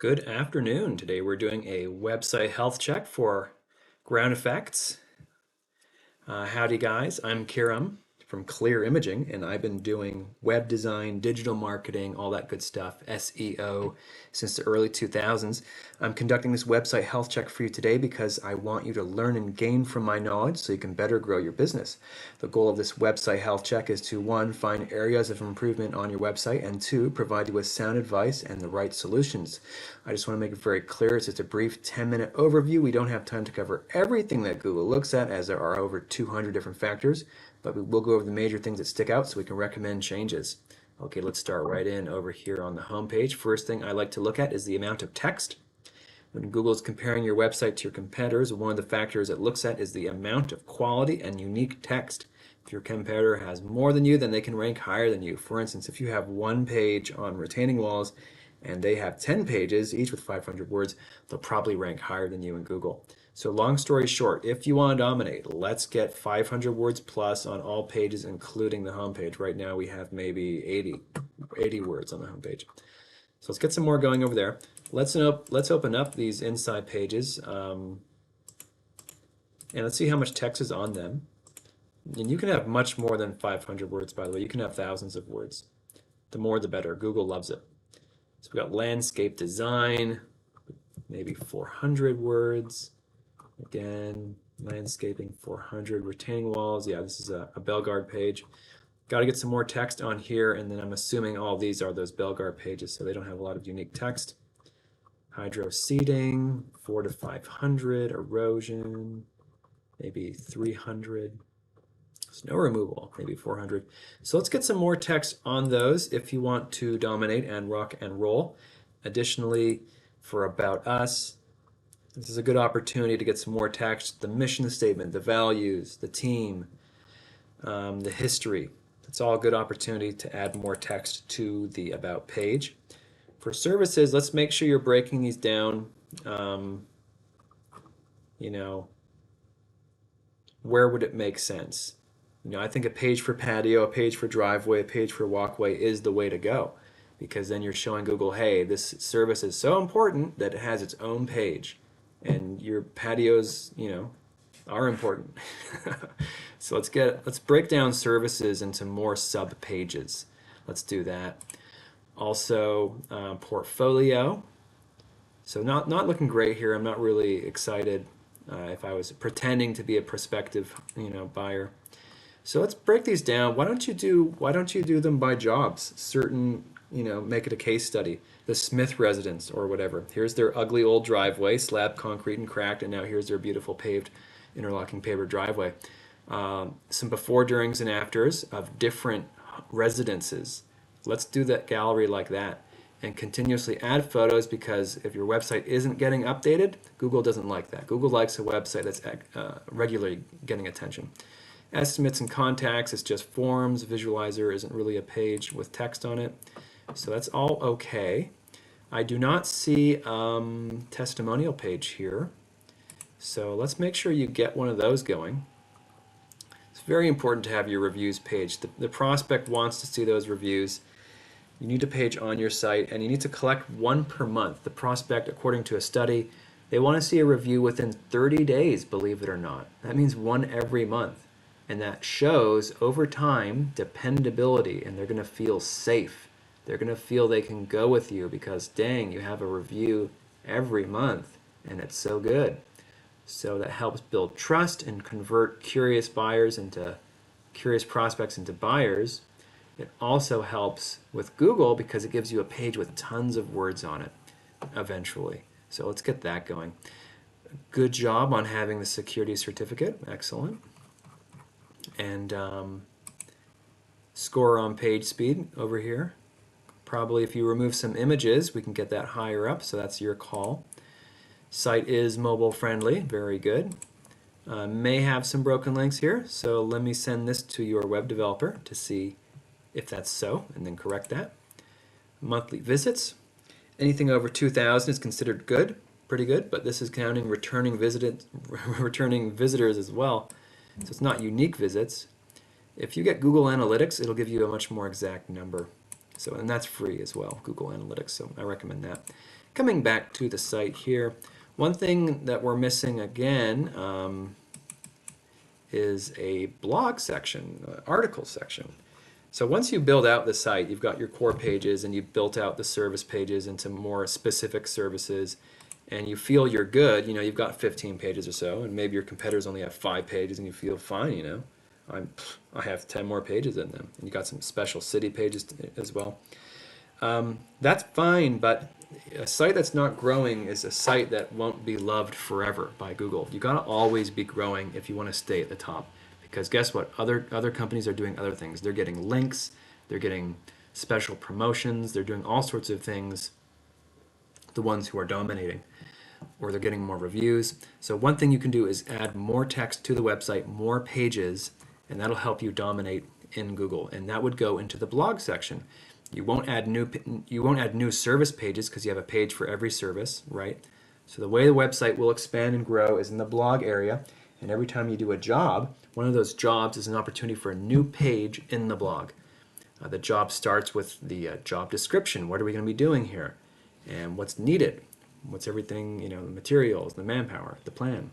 Good afternoon. Today we're doing a website health check for Ground Effects. Howdy guys, I'm Kiram from Clear Imaging, and I've been doing web design, digital marketing, all that good stuff, SEO, since the early 2000s. I'm conducting this website health check for you today because I want you to learn and gain from my knowledge so you can better grow your business. The goal of this website health check is to, one, find areas of improvement on your website, and two, provide you with sound advice and the right solutions. I just want to make it very clear, it's just a brief 10-minute overview. We don't have time to cover everything that Google looks at, as there are over 200 different factors, but we will go over the major things that stick out so we can recommend changes. Okay, let's start right in over here on the home page. First thing I like to look at is the amount of text. When Google is comparing your website to your competitors, one of the factors it looks at is the amount of quality and unique text. If your competitor has more than you, then they can rank higher than you. For instance, if you have one page on retaining walls and they have 10 pages, each with 500 words, they'll probably rank higher than you in Google. So long story short, if you want to dominate, let's get 500 words plus on all pages, including the homepage. Right now we have maybe 80 words on the homepage. So let's get some more going over there. Let's open up these inside pages and let's see how much text is on them. And you can have much more than 500 words, by the way. You can have thousands of words. The more the better. Google loves it. So we got landscape design, maybe 400 words. Again, landscaping 400, retaining walls. Yeah, this is a Bellegarde page. Got to get some more text on here, and then I'm assuming all these are those Bellegarde pages, so they don't have a lot of unique text. Hydro seeding, 400 to 500, erosion, maybe 300. Snow removal, maybe 400. So let's get some more text on those if you want to dominate and rock and roll. Additionally, for About Us, this is a good opportunity to get some more text. The mission statement, the values, the team, the history. It's all a good opportunity to add more text to the About page. For services, let's make sure you're breaking these down, where would it make sense? I think a page for patio, a page for driveway, a page for walkway is the way to go, because then you're showing Google, hey, this service is so important that it has its own page, and your patios, are important. So let's break down services into more sub pages. Let's do that. Also, portfolio. So not looking great here. I'm not really excited if I was pretending to be a prospective, buyer. So let's break these down. Why don't you do them by jobs? Certain, make it a case study. The Smith residence or whatever. Here's their ugly old driveway, slab concrete and cracked, and now here's their beautiful paved interlocking paver driveway. Some before, durings, and afters of different residences. Let's do that gallery like that and continuously add photos, because if your website isn't getting updated, Google doesn't like that. Google likes a website that's regularly getting attention. Estimates and contacts, it's just forms. Visualizer isn't really a page with text on it. So that's all okay. I do not see testimonial page here. So let's make sure you get one of those going. It's very important to have your reviews page. The prospect wants to see those reviews. You need a page on your site, and you need to collect one per month. The prospect, according to a study, they want to see a review within 30 days, believe it or not. That means one every month. And that shows over time dependability, and they're going to feel safe. They're going to feel they can go with you because, dang, you have a review every month and it's so good. So that helps build trust and convert curious prospects into buyers. It also helps with Google because it gives you a page with tons of words on it eventually. So let's get that going. Good job on having the security certificate. Excellent. And score on page speed over here. Probably if you remove some images, we can get that higher up, so that's your call. Site is mobile friendly, very good. May have some broken links here, so let me send this to your web developer to see if that's so, and then correct that. Monthly visits. Anything over 2,000 is considered good, pretty good, but this is counting returning visitors as well. So it's not unique visits. If you get Google Analytics, it'll give you a much more exact number. So, and that's free as well, Google Analytics. So I recommend that. Coming back to the site here, one thing that we're missing again is a blog section, article section. So once you build out the site, you've got your core pages and you've built out the service pages into more specific services, and you feel you're good, you've got 15 pages or so, and maybe your competitors only have 5 pages and you feel fine, I have 10 more pages in them, and you got some special city pages as well. That's fine, but a site that's not growing is a site that won't be loved forever by Google. You got to always be growing if you want to stay at the top, because guess what? Other companies are doing other things. They're getting links, they're getting special promotions, they're doing all sorts of things. The ones who are dominating, or they're getting more reviews. So one thing you can do is add more text to the website, more pages, and that'll help you dominate in Google. And that would go into the blog section. You won't add new service pages because you have a page for every service, right? So the way the website will expand and grow is in the blog area. And every time you do a job, one of those jobs is an opportunity for a new page in the blog. The job starts with the job description. What are we going to be doing here? And what's needed? What's everything, the materials, the manpower, the plan.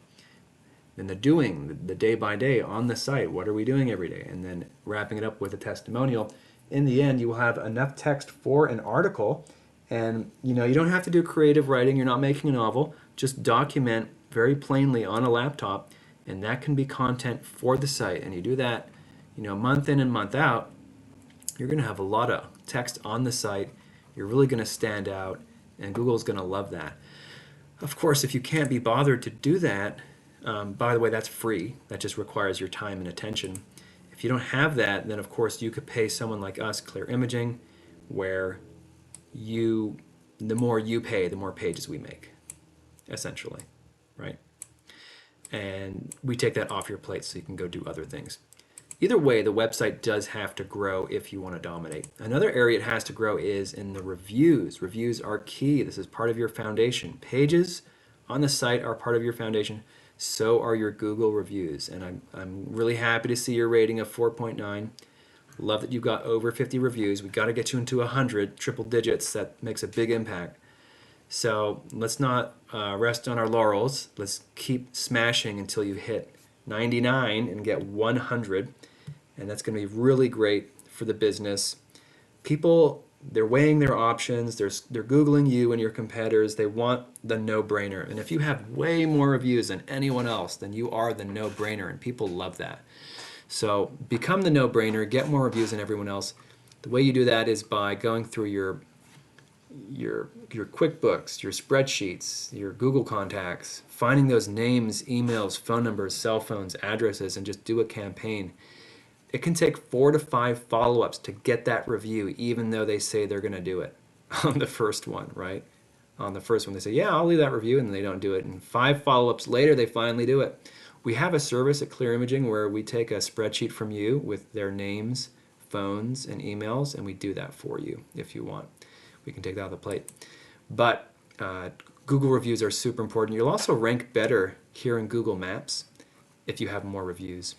Then the doing, the day by day on the site. What are we doing every day? And then wrapping it up with a testimonial. In the end, you will have enough text for an article. And, you don't have to do creative writing. You're not making a novel. Just document very plainly on a laptop. And that can be content for the site. And you do that, month in and month out, you're going to have a lot of text on the site. You're really going to stand out, and Google's going to love that. Of course, if you can't be bothered to do that, by the way, that's free. That just requires your time and attention. If you don't have that, then of course you could pay someone like us, Clear Imaging, where the more you pay, the more pages we make, essentially, right? And we take that off your plate so you can go do other things. Either way, the website does have to grow if you want to dominate. Another area it has to grow is in the reviews. Reviews are key. This is part of your foundation. Pages on the site are part of your foundation. So are your Google reviews. And I'm really happy to see your rating of 4.9. Love that you've got over 50 reviews. We've got to get you into 100, triple digits. That makes a big impact. So let's not rest on our laurels. Let's keep smashing until you hit 99 and get 100. And that's going to be really great for the business. People, they're weighing their options. They're Googling you and your competitors. They want the no-brainer. And if you have way more reviews than anyone else, then you are the no-brainer, and people love that. So become the no-brainer. Get more reviews than everyone else. The way you do that is by going through your QuickBooks, your spreadsheets, your Google contacts, finding those names, emails, phone numbers, cell phones, addresses, and just do a campaign. It can take 4 to 5 follow-ups to get that review, even though they say they're going to do it on the first one, right? On the first one, they say, yeah, I'll leave that review, and they don't do it. And 5 follow-ups later, they finally do it. We have a service at Clear Imaging where we take a spreadsheet from you with their names, phones, and emails, and we do that for you if you want. We can take that off the plate. But Google reviews are super important. You'll also rank better here in Google Maps if you have more reviews.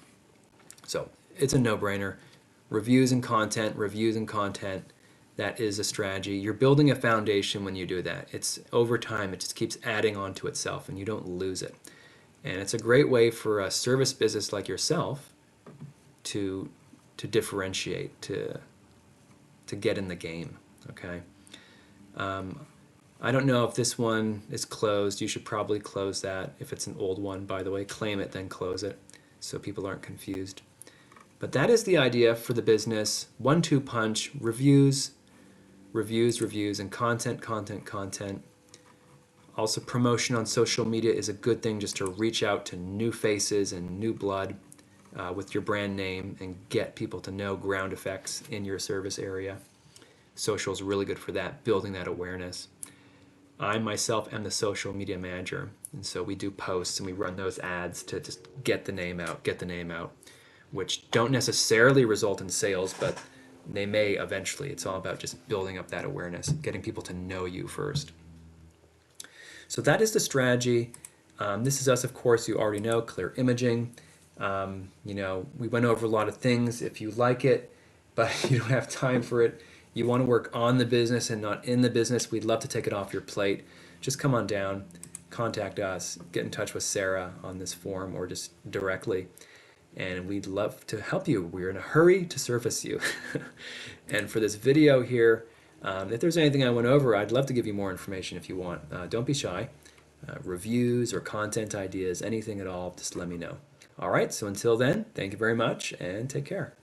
So it's a no-brainer. Reviews and content, that is a strategy. You're building a foundation when you do that. It's over time, it just keeps adding on to itself and you don't lose it. And it's a great way for a service business like yourself to differentiate, to get in the game, okay? I don't know if this one is closed. You should probably close that. If it's an old one, by the way, claim it, then close it so people aren't confused. But that is the idea for the business. 1-2 punch, reviews, and content. Also, promotion on social media is a good thing just to reach out to new faces and new blood with your brand name and get people to know Ground Effects in your service area. Social is really good for that, building that awareness. I myself am the social media manager, and so we do posts and we run those ads to just get the name out, which don't necessarily result in sales, but they may eventually. It's all about just building up that awareness, getting people to know you first. So that is the strategy. This is us, of course, you already know, Clear Imaging. We went over a lot of things. If you like it, but you don't have time for it, you want to work on the business and not in the business, we'd love to take it off your plate. Just come on down, contact us, get in touch with Sarah on this form or just directly. And we'd love to help you. We're in a hurry to service you. And for this video here, if there's anything I went over, I'd love to give you more information if you want. Don't be shy. Reviews or content ideas, anything at all, just let me know. All right, so until then, thank you very much and take care.